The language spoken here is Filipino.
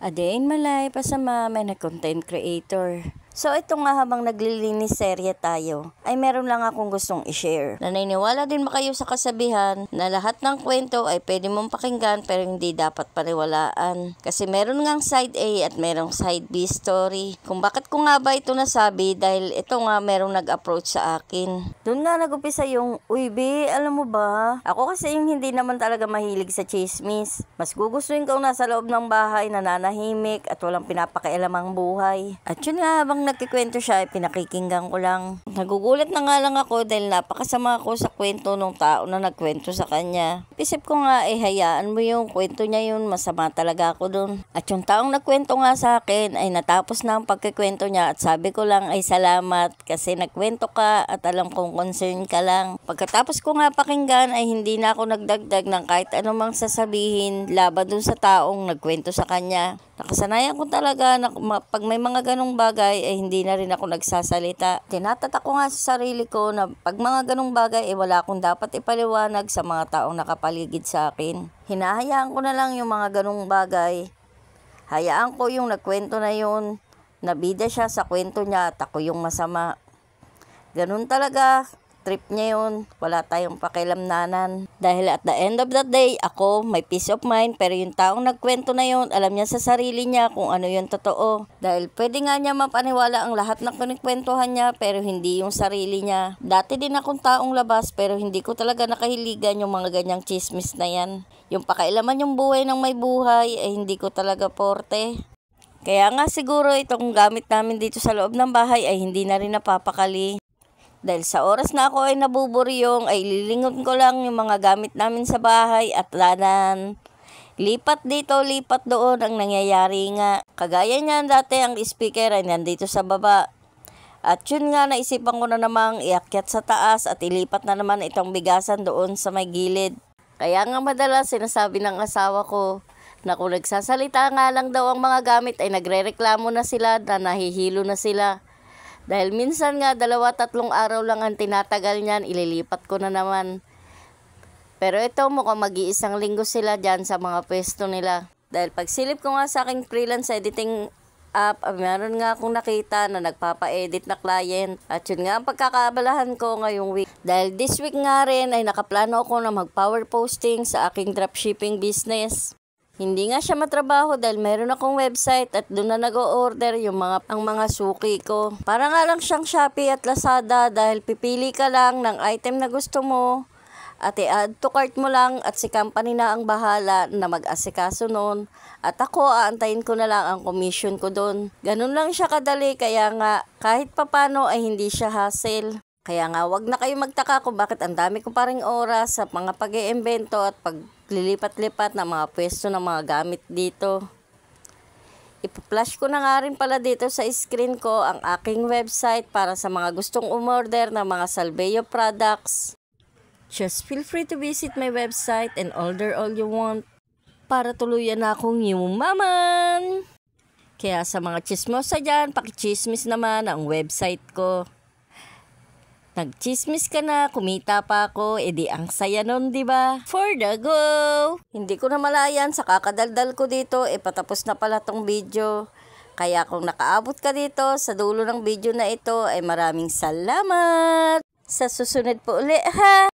A day in my life as a mom and a content creator. So ito nga, habang naglilinis serye tayo, ay meron lang akong gustong i-share. Naniniwala din ba kayo sa kasabihan na lahat ng kwento ay pwede mong pakinggan pero hindi dapat paniwalaan? Kasi meron ngang side A at merong side B story. Kung bakit ko nga ba ito nasabi, dahil ito nga merong nag-approach sa akin. Doon nga nag-upisa yung, "Uy be, alam mo ba? Ako kasi yung hindi naman talaga mahilig sa chismis. Mas gugustuhin ko nasa loob ng bahay, nananahimik at walang pinapakialamang buhay." At yun nga, habang nagkikwento siya, ay pinakikinggan ko lang. Nagugulat na nga lang ako dahil napakasama ako sa kwento ng tao na nagkwento sa kanya. Isip ko nga, hayaan mo yung kwento niya yun, masama talaga ako dun. At yung taong nagkwento nga sa akin ay natapos na ang pagkikwento niya at sabi ko lang ay salamat kasi nagkwento ka at alam kong concern ka lang. Pagkatapos ko nga pakinggan ay hindi na ako nagdagdag ng kahit anumang sasabihin laban dun sa taong nagkwento sa kanya. Nakasanayan ko talaga na pag may mga ganong bagay ay hindi na rin ako nagsasalita. Tinatatak ko nga sa sarili ko na pag mga ganong bagay ay wala akong dapat ipaliwanag sa mga taong nakapaligid sa akin. Hinahayaan ko na lang yung mga ganong bagay. Hayaan ko yung nagkwento na yun. Nabida siya sa kwento niya at ako yung masama. Ganun talaga. Trip niya yun, wala tayong pakialamnanan. Dahil at the end of the day, ako may peace of mind, pero yung taong nagkwento na yun, alam niya sa sarili niya kung ano yung totoo. Dahil pwede nga niya mapaniwala ang lahat ng kinikwentuhan niya, pero hindi yung sarili niya. Dati din akong taong labas, pero hindi ko talaga nakahiligan yung mga ganyang chismis na yan. Yung pakailaman yung buhay ng may buhay, ay hindi ko talaga porte. Kaya nga siguro itong gamit namin dito sa loob ng bahay ay hindi na rin napapakali. Dahil sa oras na ako ay nabuburyong, ay lilingon ko lang yung mga gamit namin sa bahay at lanan. Lipat dito, lipat doon ang nangyayari nga. Kagaya niyan dati ang speaker ay nandito sa baba. At yun nga, naisipan ko na namang iakyat sa taas at ilipat na naman itong bigasan doon sa may gilid. Kaya nga madalas sinasabi ng asawa ko na kung nagsasalita nga lang daw ang mga gamit ay nagrereklamo na sila na nahihilo na sila. Dahil minsan nga 2-3 araw lang ang tinatagal niyan, ililipat ko na naman. Pero ito mukhang mag-iisang linggo sila dyan sa mga pwesto nila. Dahil pagsilip ko nga sa aking freelance editing app, meron nga akong nakita na nagpapa-edit na client. At yun nga ang pagkakaabalahan ko ngayong week. Dahil this week nga rin ay nakaplano ako na mag-power posting sa aking dropshipping business. Hindi nga siya matrabaho dahil meron akong website at doon na nag-o-order ang mga suki ko. Para nga lang siyang Shopee at Lazada dahil pipili ka lang ng item na gusto mo at i-add to cart mo lang at si company na ang bahala na mag-asikaso nun. At ako, aantayin ko na lang ang commission ko doon. Ganun lang siya kadali, kaya nga kahit papano ay hindi siya hassle. Kaya nga wag na kayo magtaka kung bakit ang dami ko pa ring oras sa mga pag-iimbento at paglilipat-lipat ng mga pwesto ng mga gamit dito. Ipa-flash ko na nga rin pala dito sa screen ko ang aking website para sa mga gustong umorder ng mga Salveo products. Just feel free to visit my website and order all you want para tuluyan na akong yumaman. Kaya sa mga chismosa dyan, pakichismis naman ang website ko. Nagchismis ka na, kumita pa ako, edi ang saya nun, diba? For the go! Hindi ko na malayan, sa kakadaldal ko dito, patapos na pala tong video. Kaya kung nakaabot ka dito sa dulo ng video na ito, ay maraming salamat! Sa susunod po uli, ha!